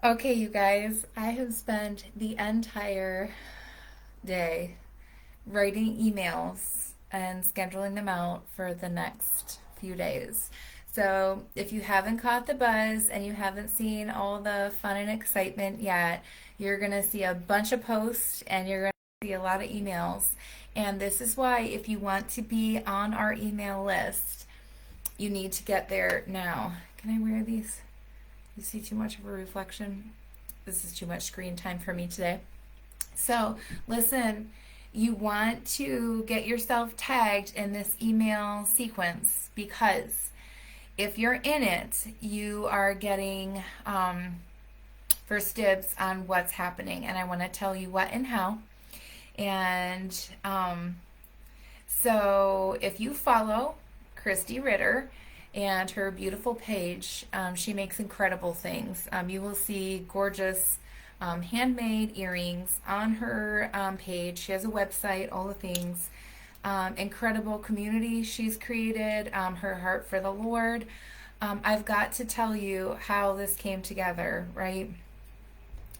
Okay, you guys, I have spent the entire day writing emails and scheduling them out for the next few days. So, if you haven't caught the buzz and you haven't seen all the fun and excitement yet, you're going to see a bunch of posts and you're going to see a lot of emails. And this is why, if you want to be on our email list, you need to get there now. Can I wear these? You see too much of a reflection? This is too much screen time for me today. So, listen, you want to get yourself tagged in this email sequence because if you're in it, you are getting first dibs on what's happening. And I want to tell you what and how. And so, if you follow Kristie Ritter and her beautiful page, she makes incredible things. You will see gorgeous handmade earrings on her page. She has a website, all the things. Incredible community she's created, her heart for the Lord. I've got to tell you how this came together, right?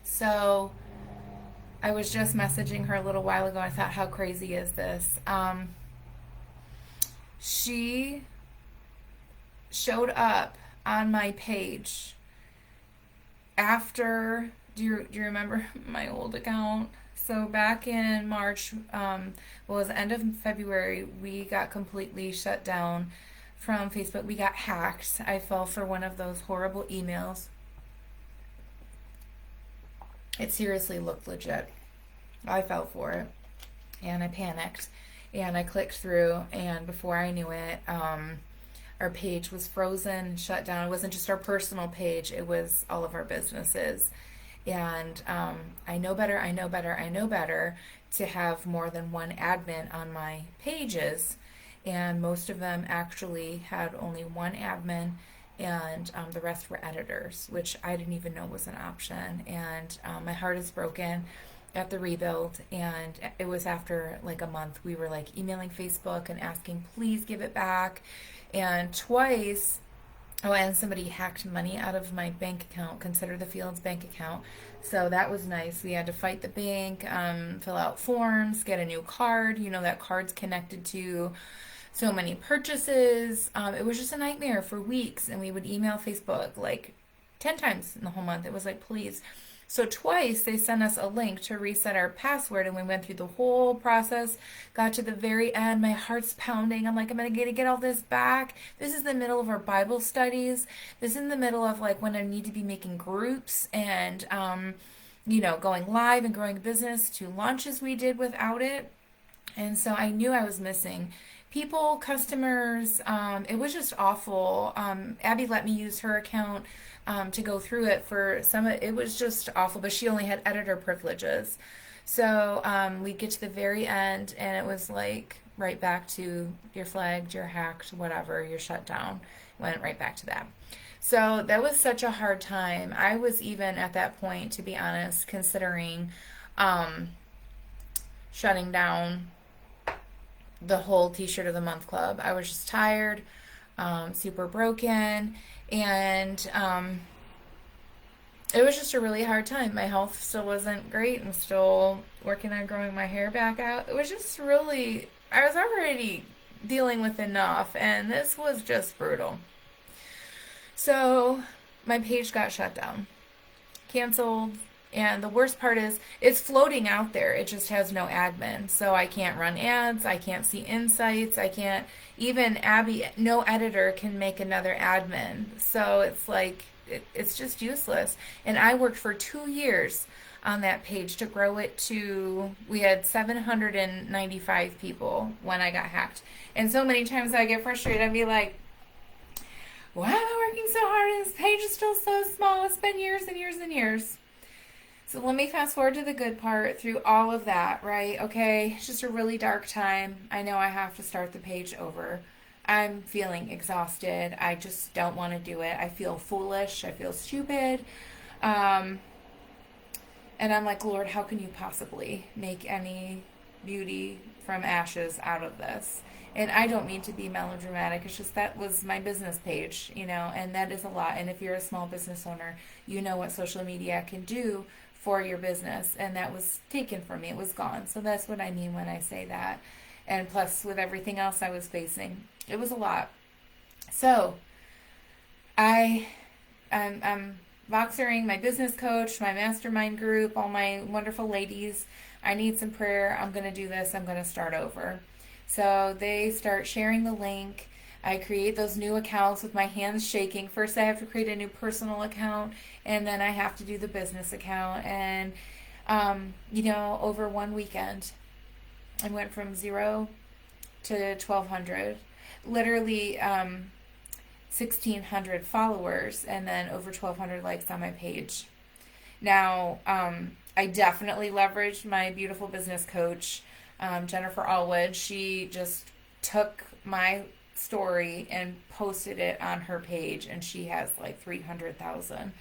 So, I was just messaging her a little while ago. I thought, how crazy is this? She showed up on my page after. Do you remember my old account? So back in March, well, it was the end of February, we got completely shut down from Facebook. We got hacked. I fell for one of those horrible emails. It seriously looked legit. I fell for it and I panicked and I clicked through, and before I knew it, our page was frozen, shut down. It wasn't just our personal page, it was all of our businesses. And I know better, I know better, I know better to have more than one admin on my pages. And most of them actually had only one admin, and the rest were editors, which I didn't even know was an option. And my heart is broken at the rebuild. And it was after like a month, we were like emailing Facebook and asking, please give it back. And twice, oh, and somebody hacked money out of my bank account, Consider the Fields bank account. So that was nice. We had to fight the bank, fill out forms, get a new card. You know, that card's connected to so many purchases. It was just a nightmare for weeks. And we would email Facebook like 10 times in the whole month. It was like, please. So twice they sent us a link to reset our password, and we went through the whole process, got to the very end. My heart's pounding. I'm like, I'm going to get all this back. This is the middle of our Bible studies. This is in the middle of like when I need to be making groups and, going live and growing a business, 2 launches we did without it. And so I knew I was missing people, customers. It was just awful. Abby let me use her account to go through it for some. It was just awful, but she only had editor privileges. So we get to the very end, and it was like right back to you're flagged, you're hacked, whatever, you're shut down. Went right back to that. So that was such a hard time. I was even at that point, to be honest, considering um, shutting down the whole T-shirt of the month club. I was just tired, super broken, and it was just a really hard time. My health still wasn't great. I'm still working on growing my hair back out. It was just really, I was already dealing with enough, and this was just brutal. So my page got shut down, canceled. And the worst part is it's floating out there. It just has no admin. So I can't run ads. I can't see insights. I can't, even Abby, no editor can make another admin. So it's like, it's just useless. And I worked for 2 years on that page to grow it to, we had 795 people when I got hacked. And so many times I get frustrated. I'd be like, why am I working so hard? And this page is still so small. It's been years and years and years. So let me fast forward to the good part through all of that, right? Okay, it's just a really dark time. I know I have to start the page over. I'm feeling exhausted. I just don't want to do it. I feel foolish. I feel stupid. Um, and I'm like, Lord, how can you possibly make any beauty from ashes out of this. And I don't mean to be melodramatic. It's just that was my business page, and that is a lot. And if you're a small business owner, you know what social media can do for your business. And that was taken from me. It was gone. So that's what I mean when I say that. And plus, with everything else I was facing, it was a lot. So I'm Voxering, my business coach, my mastermind group, all my wonderful ladies. I need some prayer. I'm going to do this. I'm going to start over. So they start sharing the link. I create those new accounts with my hands shaking. First, I have to create a new personal account, and then I have to do the business account. And, over one weekend, I went from 0 to 1,200. Literally, 1,600 followers, and then over 1,200 likes on my page. Now, I definitely leveraged my beautiful business coach, Jennifer Allwood. She just took my story and posted it on her page, and she has like 300,000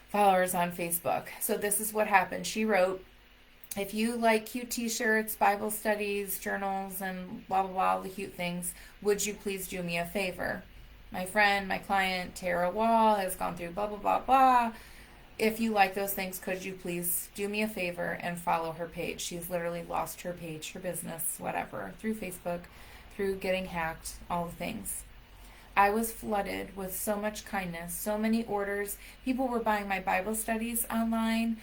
followers on Facebook. So this is what happened. She wrote, if you like cute t-shirts, Bible studies, journals, and blah, blah, blah, the cute things, would you please do me a favor? My friend, my client, Tara Wall, has gone through blah, blah, blah, blah. If you like those things, could you please do me a favor and follow her page? She's literally lost her page, her business, whatever, through Facebook, through getting hacked, all the things. I was flooded with so much kindness, so many orders. People were buying my Bible studies online,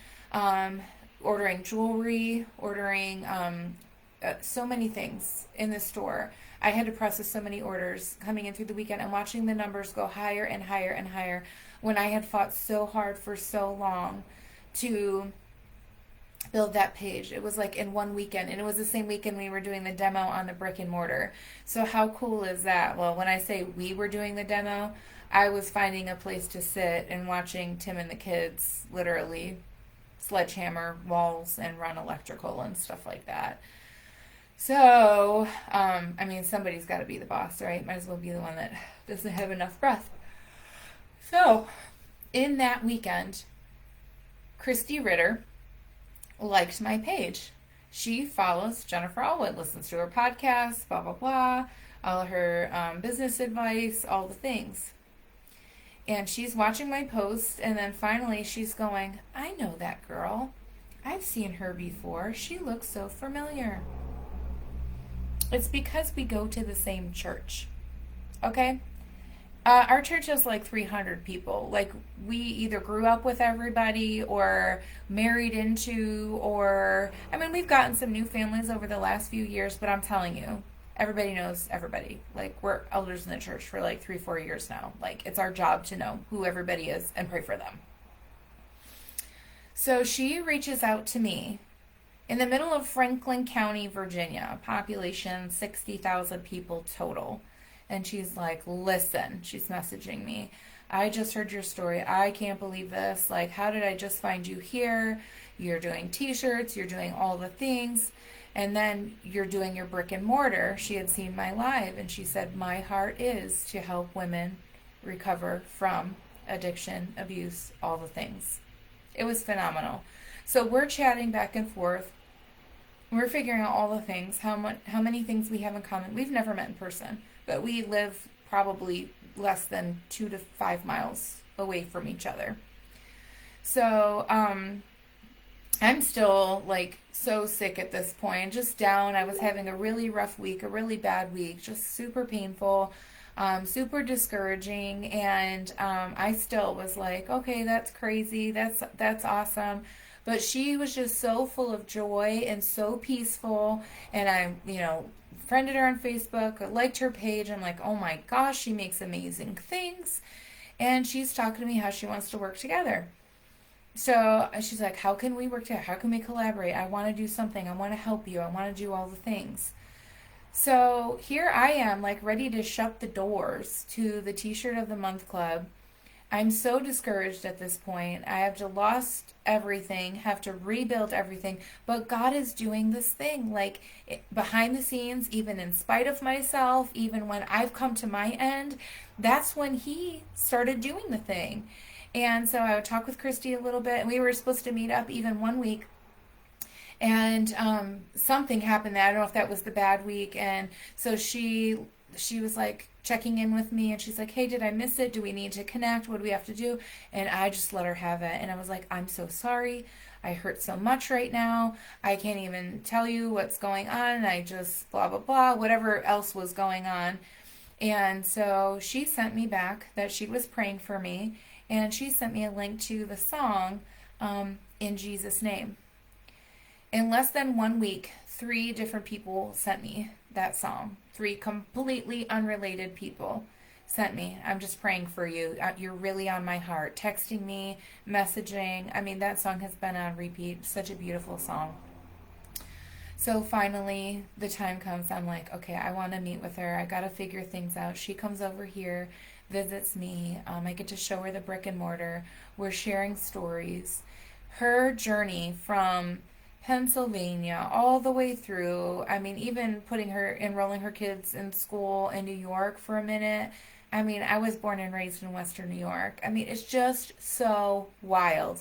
ordering jewelry, ordering so many things in the store. I had to process so many orders coming in through the weekend and watching the numbers go higher and higher and higher when I had fought so hard for so long to build that page. It was like in one weekend, and it was the same weekend we were doing the demo on the brick and mortar. So how cool is that? Well, when I say we were doing the demo, I was finding a place to sit and watching Tim and the kids literally sledgehammer walls and run electrical and stuff like that. So, somebody's got to be the boss, right? Might as well be the one that doesn't have enough breath. So, in that weekend, Kristie Ritter liked my page. She follows Jennifer Allwood, listens to her podcast, blah, blah, blah, all her business advice, all the things. And she's watching my post, and then finally she's going, I know that girl. I've seen her before. She looks so familiar. It's because we go to the same church. Okay? Our church is like 300 people. Like, we either grew up with everybody or married into, or, we've gotten some new families over the last few years, but I'm telling you, everybody knows everybody. Like, we're elders in the church for like 3-4 years now. Like, it's our job to know who everybody is and pray for them. So she reaches out to me in the middle of Franklin County, Virginia, population 60,000 people total. And she's like, listen, she's messaging me, I just heard your story. I can't believe this. Like, how did I just find you here? You're doing t-shirts, you're doing all the things, and then you're doing your brick and mortar. She had seen my live, and she said, my heart is to help women recover from addiction, abuse, all the things. It was phenomenal. So we're chatting back and forth. We're figuring out all the things, how many things we have in common. We've never met in person, but we live probably less than 2 to 5 miles away from each other. So I'm still like so sick at this point, just down. I was having a really rough week, a really bad week, just super painful, super discouraging. And I still was like, okay, that's crazy. That's awesome. But she was just so full of joy and so peaceful. And I, friended her on Facebook, I liked her page. I'm like, oh my gosh, she makes amazing things. And she's talking to me how she wants to work together. So she's like, how can we work together? How can we collaborate? I want to do something. I want to help you. I want to do all the things. So here I am, like, ready to shut the doors to the T-shirt of the Month Club. I'm so discouraged at this point. I have lost everything, have to rebuild everything. But God is doing this thing, like, behind the scenes, even in spite of myself, even when I've come to my end. That's when He started doing the thing. And so I would talk with Kristie a little bit, and we were supposed to meet up even one week. And something happened that I don't know if that was the bad week, and so she was like checking in with me, and she's like, hey, did I miss it? Do we need to connect? What do we have to do? And I just let her have it, and I was like, I'm so sorry, I hurt so much right now, I can't even tell you what's going on, I just blah blah blah, whatever else was going on. And so she sent me back that she was praying for me, and she sent me a link to the song, In Jesus Name. In less than 1 week, 3 different people sent me that song. 3 completely unrelated people sent me. I'm just praying for you. You're really on my heart. Texting me, messaging. I mean, that song has been on repeat. Such a beautiful song. So finally, the time comes. I'm like, okay, I want to meet with her. I got to figure things out. She comes over here, visits me. I get to show her the brick and mortar. We're sharing stories. Her journey from Pennsylvania all the way through, I mean, even enrolling her kids in school in New York for a minute. I mean, I was born and raised in Western New York. I mean, it's just so wild.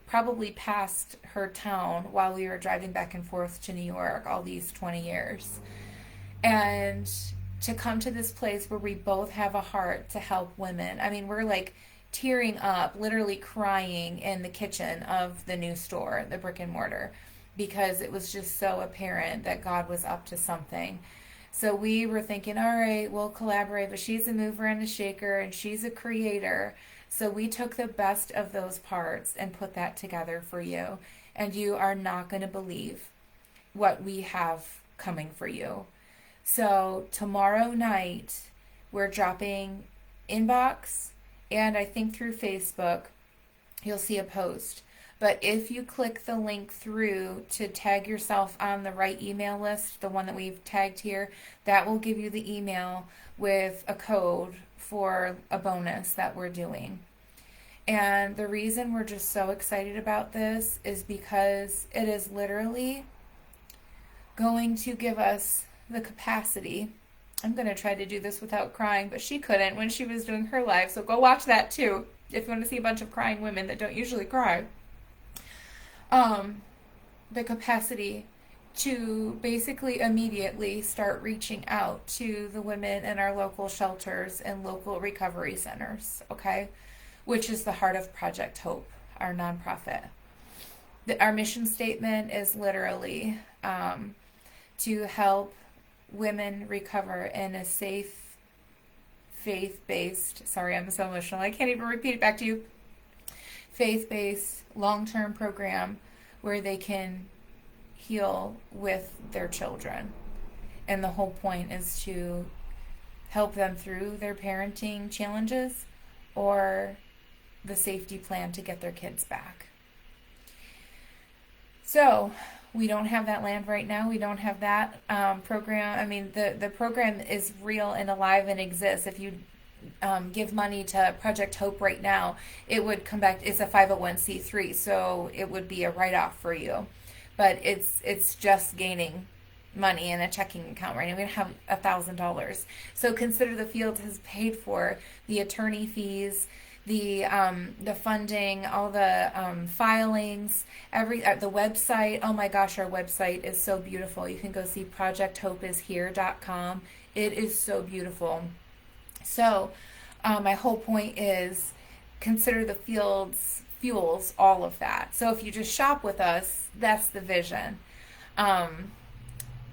Probably passed her town while we were driving back and forth to New York all these 20 years. And to come to this place where we both have a heart to help women. I mean, we're like tearing up, literally crying in the kitchen of the new store, the brick and mortar, because it was just so apparent that God was up to something. So we were thinking, all right, we'll collaborate, but she's a mover and a shaker, and she's a creator. So we took the best of those parts and put that together for you. And you are not going to believe what we have coming for you. So tomorrow night, we're dropping inbox, and I think through Facebook, you'll see a post. But if you click the link through to tag yourself on the right email list, the one that we've tagged here, that will give you the email with a code for a bonus that we're doing. And the reason we're just so excited about this is because it is literally going to give us the capacity. I'm going to try to do this without crying, but she couldn't when she was doing her live. So go watch that too if you want to see a bunch of crying women that don't usually cry. The capacity to basically immediately start reaching out to the women in our local shelters and local recovery centers, okay? Which is the heart of Project Hope, our nonprofit. Our mission statement is literally to help women recover in a safe, faith-based, sorry, I'm so emotional, I can't even repeat it back to you, faith-based, long-term program where they can heal with their children. And the whole point is to help them through their parenting challenges or the safety plan to get their kids back. So we don't have that land right now. We don't have that program. I mean, the program is real and alive and exists. If you give money to Project Hope right now, it would come back. It's a 501c3, so it would be a write-off for you. But it's just gaining money in a checking account right now. We have $1,000. So Consider the Field has paid for the attorney fees, the funding, all the filings, the website. Oh my gosh, our website is so beautiful. You can go see projecthopeishere.com. It is so beautiful. So my whole point is Consider the Fields fuels all of that. So if you just shop with us, that's the vision.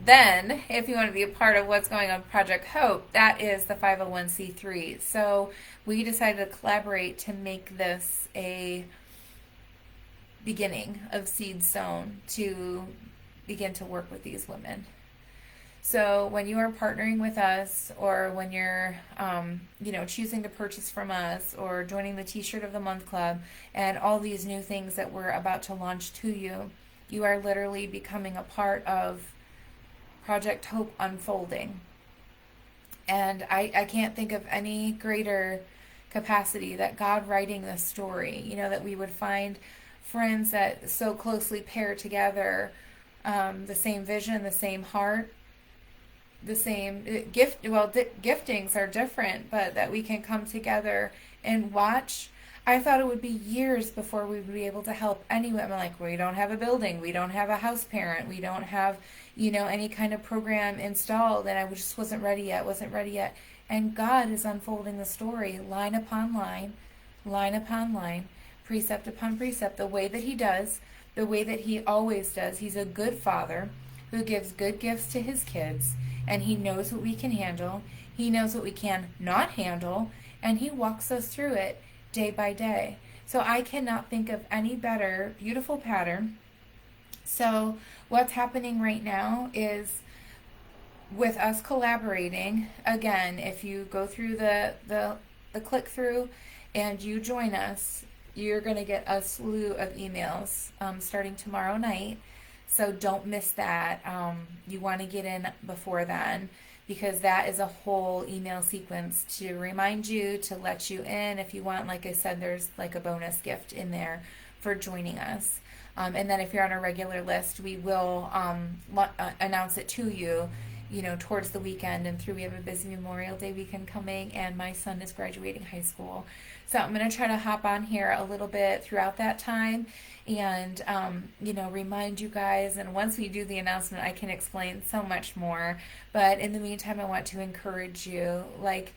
Then, if you want to be a part of what's going on Project Hope, that is the 501c3. So we decided to collaborate to make this a beginning of seed sown to begin to work with these women. So when you are partnering with us, or when you're, choosing to purchase from us, or joining the T-shirt of the Month Club, and all these new things that we're about to launch to you, you are literally becoming a part of Project Hope unfolding. And I can't think of any greater capacity that God writing this story, that we would find friends that so closely pair together the same vision, the same heart, the same giftings are different, but that we can come together and watch. I thought it would be years before we would be able to help anyone. I'm like, we don't have a building, we don't have a house parent, we don't have, any kind of program installed, and I just wasn't ready yet. And God is unfolding the story line upon line, line upon line, precept upon precept, the way that He does, the way that He always does. He's a good Father who gives good gifts to His kids, and He knows what we can handle. He knows what we can not handle, and He walks us through it day by day. So I cannot think of any better, beautiful pattern. So what's happening right now is with us collaborating. Again, if you go through the click through and you join us, you're going to get a slew of emails starting tomorrow night. So don't miss that. You want to get in before then, because that is a whole email sequence to remind you, to let you in. If you want, like I said, there's like a bonus gift in there for joining us. And then if you're on a regular list, we will announce it to you, towards the weekend and through. We have a busy Memorial Day weekend coming, and my son is graduating high school. So I'm going to try to hop on here a little bit throughout that time and, remind you guys. And once we do the announcement, I can explain so much more. But in the meantime, I want to encourage you, like,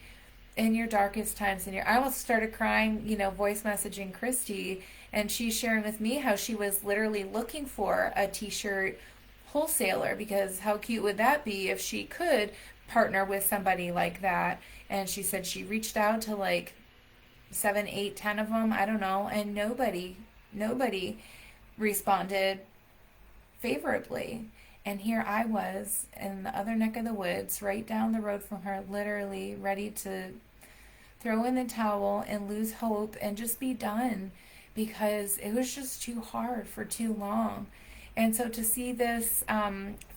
in your darkest times, I almost started crying, voice messaging Kristie, and she's sharing with me how she was literally looking for a t-shirt wholesaler, because how cute would that be if she could partner with somebody like that. And she said she reached out to like 7, 8, 10 of them, I don't know, and nobody responded favorably. And here I was in the other neck of the woods, right down the road from her, literally ready to throw in the towel and lose hope and just be done, because it was just too hard for too long. And so to see this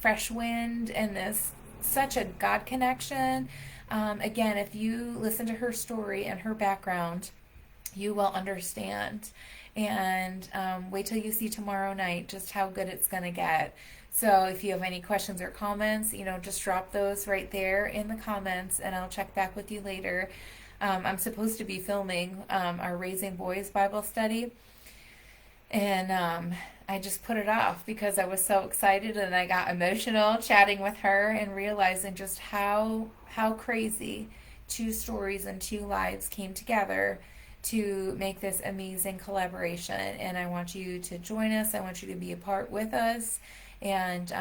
fresh wind and this such a God connection, again, if you listen to her story and her background, you will understand. And wait till you see tomorrow night just how good it's going to get. So if you have any questions or comments, just drop those right there in the comments, and I'll check back with you later. I'm supposed to be filming our Raising Boys Bible study, and I just put it off because I was so excited, and I got emotional chatting with her and realizing just how crazy 2 stories and 2 lives came together to make this amazing collaboration. And I want you to join us. I want you to be a part with us. And,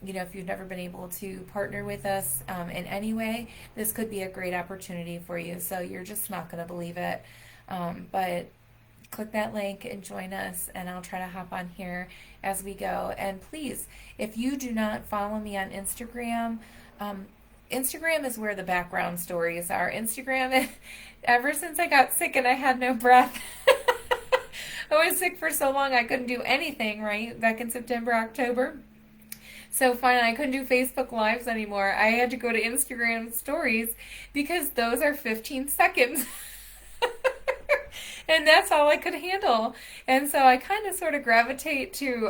if you've never been able to partner with us in any way, this could be a great opportunity for you. So you're just not going to believe it. But click that link and join us, and I'll try to hop on here as we go. And please, if you do not follow me on Instagram, Instagram is where the background stories are. Instagram, ever since I got sick and I had no breath, I was sick for so long I couldn't do anything, right? Back in September, October. So finally, I couldn't do Facebook Lives anymore. I had to go to Instagram stories because those are 15 seconds. And that's all I could handle. And so I kind of sort of gravitate to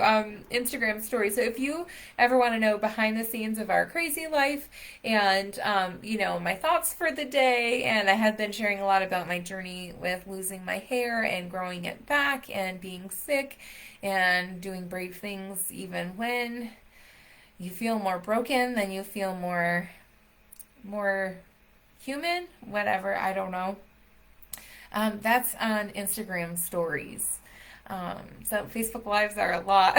Instagram stories. So if you ever want to know behind the scenes of our crazy life and, my thoughts for the day, and I have been sharing a lot about my journey with losing my hair and growing it back and being sick and doing brave things even when you feel more broken than you feel more human, whatever, I don't know. That's on Instagram stories. So Facebook Lives are a lot.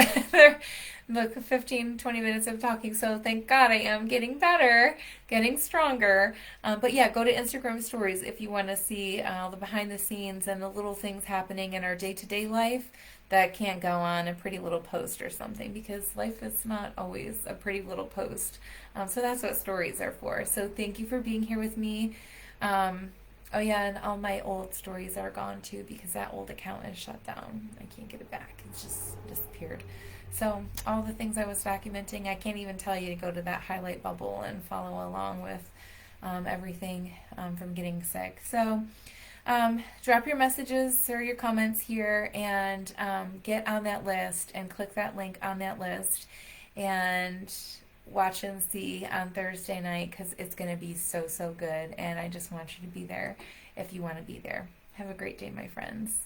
They're 15, 20 minutes of talking. So thank God I am getting better, getting stronger. But yeah, go to Instagram stories if you want to see the behind the scenes and the little things happening in our day-to-day life that can't go on a pretty little post or something, because life is not always a pretty little post. So that's what stories are for. So thank you for being here with me. Oh yeah, and all my old stories are gone too, because that old account is shut down. I can't get it back. It's just disappeared. So all the things I was documenting, I can't even tell you to go to that highlight bubble and follow along with everything from getting sick. So drop your messages or your comments here, and get on that list and click that link on that list and watch and see on Thursday night, because it's going to be so good, and I just want you to be there if you want to be there. Have a great day, my friends.